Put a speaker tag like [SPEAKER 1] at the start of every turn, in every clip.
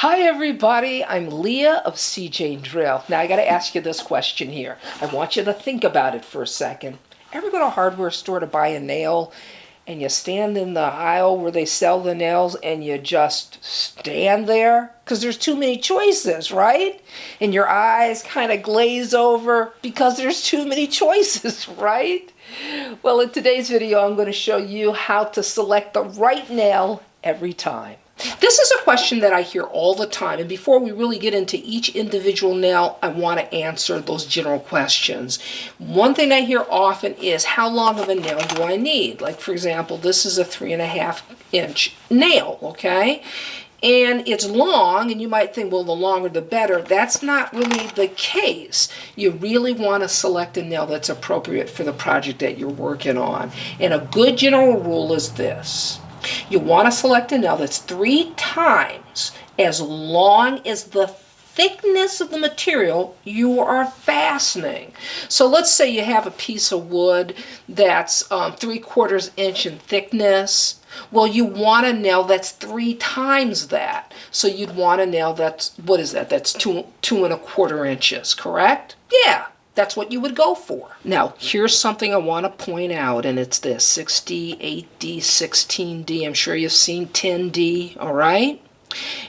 [SPEAKER 1] Hi everybody, I'm Leah of seejanedrill. Now I got to ask you this question here. I want you to think about it for a second. Ever go to a hardware store to buy a nail and you stand in the aisle where they sell the nails and you just stand there? Because there's too many choices, right? And your eyes kind of glaze over because there's too many choices, right? Well, in today's video, I'm going to show you how to select the right nail every time. This is a question that I hear all the time, and before we really get into each individual nail, I want to answer those general questions. One thing I hear often is, how long of a nail do I need? Like, for example, this is a 3.5-inch nail, okay? And it's long, and you might think, well, the longer the better. That's not really the case. You really want to select a nail that's appropriate for the project that you're working on. And a good general rule is this. You want to select a nail that's 3 times as long as the thickness of the material you are fastening. So let's say you have a piece of wood that's 3/4 inch in thickness. Well, you want a nail that's 3 times that. So you'd want a nail that's, what is that? That's 2.25 inches, correct? Yeah. That's what you would go for. Now, here's something I want to point out, and it's this 6D, 8D, 16D. I'm sure you've seen 10D, all right?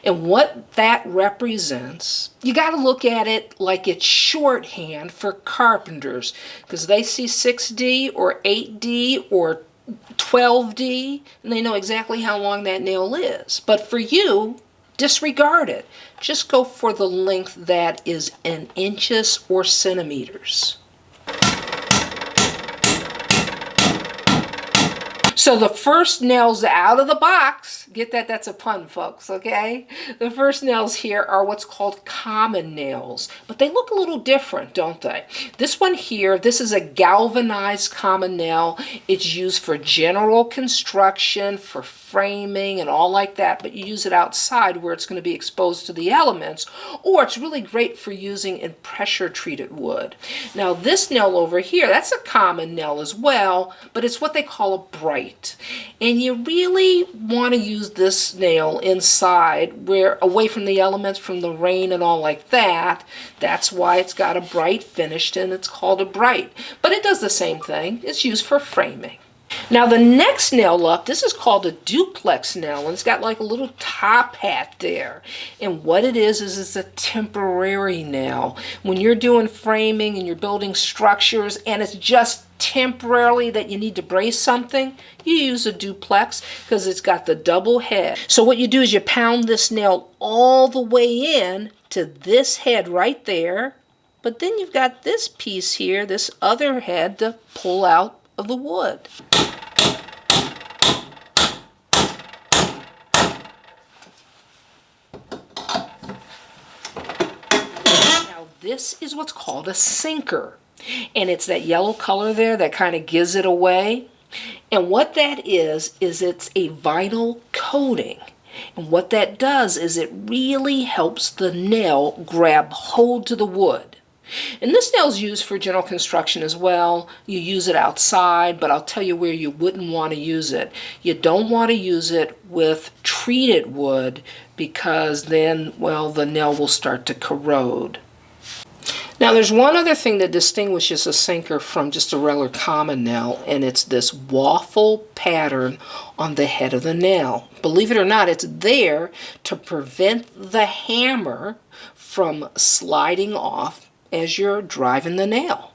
[SPEAKER 1] And what that represents, you got to look at it like it's shorthand for carpenters, because they see 6D or 8D or 12D, and they know exactly how long that nail is. But for you, disregard it. Just go for the length that is in inches or centimeters. So the first nails out of the box, get that, that's a pun, folks, okay? The first nails here are what's called common nails, but they look a little different, don't they? This one here, this is a galvanized common nail. It's used for general construction, for framing and all like that, but you use it outside where it's going to be exposed to the elements, or it's really great for using in pressure treated wood. Now this nail over here, that's a common nail as well, but it's what they call a bright. And you really want to use this nail inside, where away from the elements, from the rain and all like that. That's why it's got a bright finish and it's called a bright. But it does the same thing. It's used for framing. Now the next nail up, this is called a duplex nail, and it's got like a little top hat there. And what it is it's a temporary nail. When you're doing framing and you're building structures and it's just temporarily that you need to brace something, you use a duplex because it's got the double head. So what you do is you pound this nail all the way in to this head right there, but then you've got this piece here, this other head, to pull out of the wood. Now this is what's called a sinker, and it's that yellow color there that kind of gives it away. And what that is it's a vinyl coating. And what that does is it really helps the nail grab hold to the wood. And this nail is used for general construction as well. You use it outside, but I'll tell you where you wouldn't want to use it. You don't want to use it with treated wood because then, well, the nail will start to corrode. Now there's one other thing that distinguishes a sinker from just a regular common nail, and it's this waffle pattern on the head of the nail. Believe it or not, it's there to prevent the hammer from sliding off as you're driving the nail.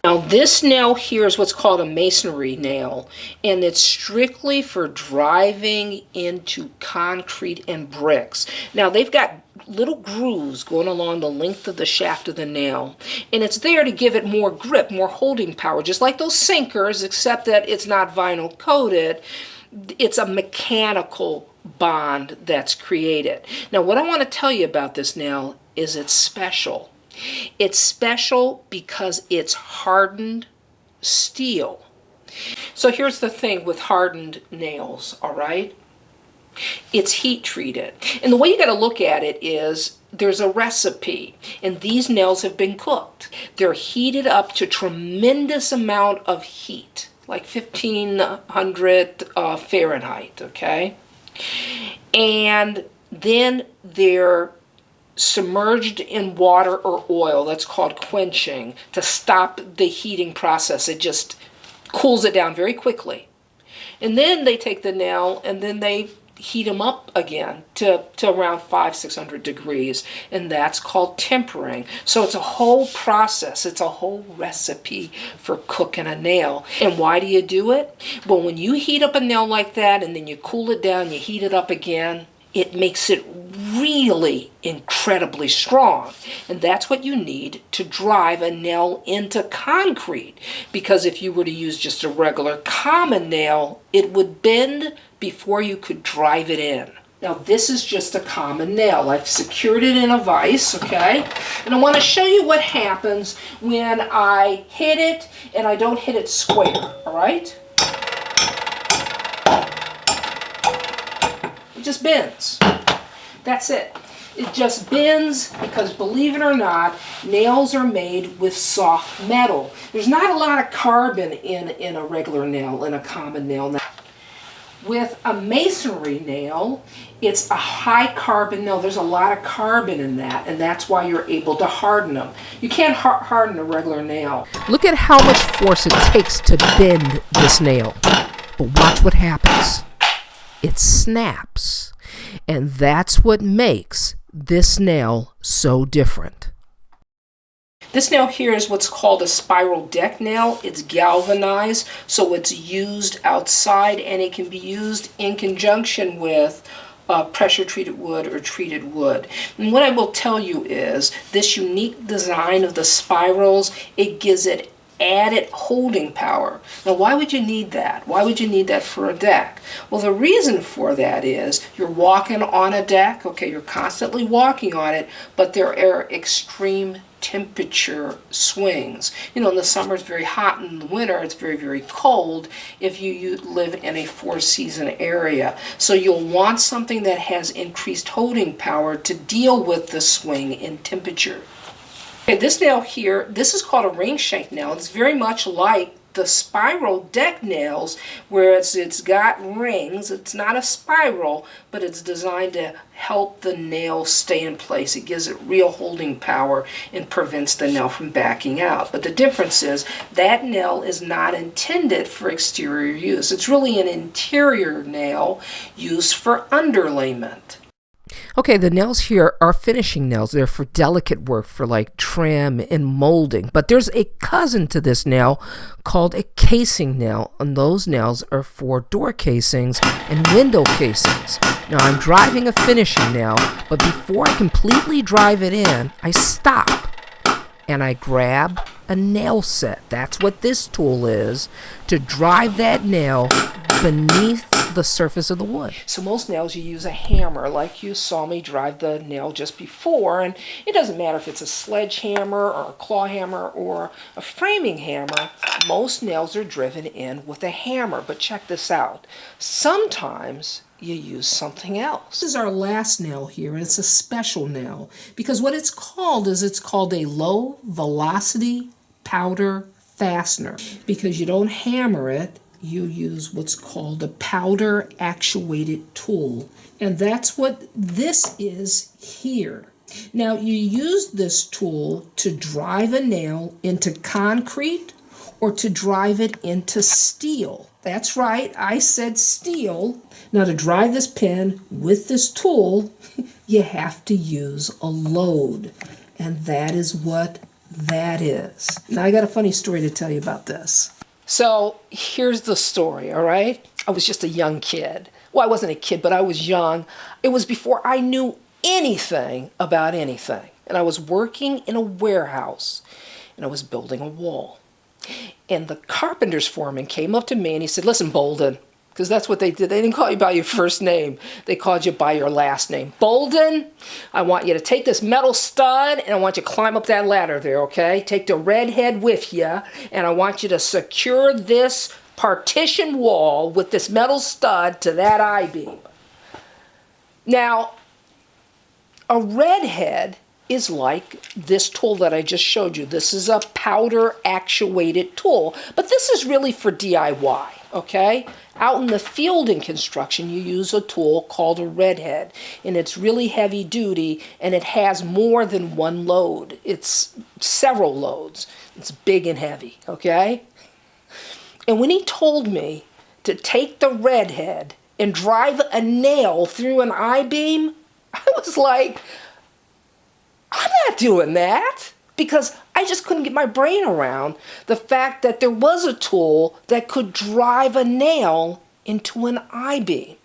[SPEAKER 1] Now this nail here is what's called a masonry nail, and it's strictly for driving into concrete and bricks. Now they've got little grooves going along the length of the shaft of the nail, and it's there to give it more grip, more holding power, just like those sinkers, except that it's not vinyl coated. It's a mechanical bond that's created. Now what I want to tell you about this nail is it's special. It's special because it's hardened steel. So here's the thing with hardened nails, all right? It's heat treated. And the way you got to look at it is there's a recipe, and these nails have been cooked. They're heated up to tremendous amount of heat, like 1500 Fahrenheit, okay? And then they're submerged in water or oil. That's called quenching, to stop the heating process. It just cools it down very quickly. And then they take the nail and then they heat them up again to around 500-600 degrees, and that's called tempering. So it's a whole process. It's a whole recipe for cooking a nail. And why do you do it? Well, when you heat up a nail like that and then you cool it down, you heat it up again, it makes it really incredibly strong. And that's what you need to drive a nail into concrete. Because if you were to use just a regular common nail, it would bend before you could drive it in. Now this is just a common nail. I've secured it in a vise, okay? And I want to show you what happens when I hit it and I don't hit it square, all right? It just bends. That's it. It just bends because, believe it or not, nails are made with soft metal. There's not a lot of carbon in a regular nail, in a common nail. With a masonry nail, it's a high carbon nail. There's a lot of carbon in that, and that's why you're able to harden them. You can't harden a regular nail. Look at how much force it takes to bend this nail. But watch what happens. It snaps. And that's what makes this nail so different. This nail here is what's called a spiral deck nail. It's galvanized, so it's used outside, and it can be used in conjunction with pressure treated wood or treated wood. And what I will tell you is this unique design of the spirals, it gives it added holding power. Now, why would you need that? Why would you need that for a deck? Well, the reason for that is you're walking on a deck, okay, you're constantly walking on it, but there are extreme temperature swings. You know, in the summer it's very hot, and in the winter it's very, very cold if you live in a four-season area. So you'll want something that has increased holding power to deal with the swing in temperature. Okay, this nail here, this is called a ring shank nail. It's very much like the spiral deck nails, where it's got rings. It's not a spiral, but it's designed to help the nail stay in place. It gives it real holding power and prevents the nail from backing out. But the difference is that nail is not intended for exterior use. It's really an interior nail used for underlayment. Okay, the nails here are finishing nails. They're for delicate work, for like trim and molding. But there's a cousin to this nail called a casing nail, and those nails are for door casings and window casings. Now, I'm driving a finishing nail, but before I completely drive it in, I stop and I grab a nail set. That's what this tool is, to drive that nail beneath the surface of the wood. So most nails you use a hammer, like you saw me drive the nail just before, and it doesn't matter if it's a sledgehammer or a claw hammer or a framing hammer. Most nails are driven in with a hammer. But check this out. Sometimes you use something else. This is our last nail here, and it's a special nail because what it's called is a low velocity powder fastener, because you don't hammer it. You use what's called a powder actuated tool. And that's what this is here. Now, you use this tool to drive a nail into concrete or to drive it into steel. That's right, I said steel. Now, to drive this pin with this tool, you have to use a load. And that is what that is. Now, I got a funny story to tell you about this. So here's the story, all right? I was just a young kid. Well, I wasn't a kid, but I was young. It was before I knew anything about anything. And I was working in a warehouse, and I was building a wall. And the carpenter's foreman came up to me, and he said, "Listen, Bolden," because that's what they did. They didn't call you by your first name. They called you by your last name. "Bolden, I want you to take this metal stud, and I want you to climb up that ladder there, okay? Take the red head with you, and I want you to secure this partition wall with this metal stud to that I-beam." Now, a red head is like this tool that I just showed you. This is a powder actuated tool, but this is really for DIY. okay? Out in the field in construction, you use a tool called a redhead, and it's really heavy duty, and it has more than one load. It's several loads. It's big and heavy, okay? And when he told me to take the redhead and drive a nail through an I-beam, I was like, I'm not doing that, because I just couldn't get my brain around the fact that there was a tool that could drive a nail into an I-beam.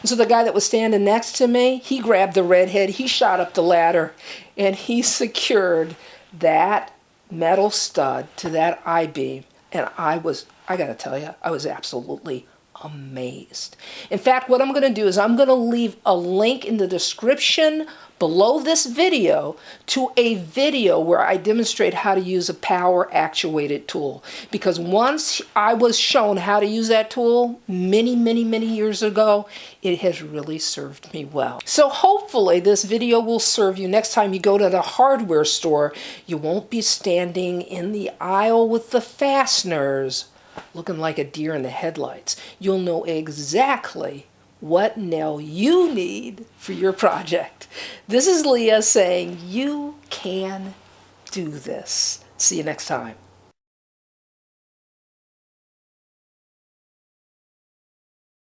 [SPEAKER 1] And so the guy that was standing next to me, he grabbed the redhead, he shot up the ladder, and he secured that metal stud to that I-beam. And I gotta tell you, I was absolutely amazed. In fact, what I'm going to do is I'm going to leave a link in the description below this video to a video where I demonstrate how to use a power actuated tool. Because once I was shown how to use that tool many years ago, it has really served me well. So hopefully this video will serve you next time you go to the hardware store. You won't be standing in the aisle with the fasteners looking like a deer in the headlights. You'll know exactly what nail you need for your project. This is Leah saying you can do this. See you next time.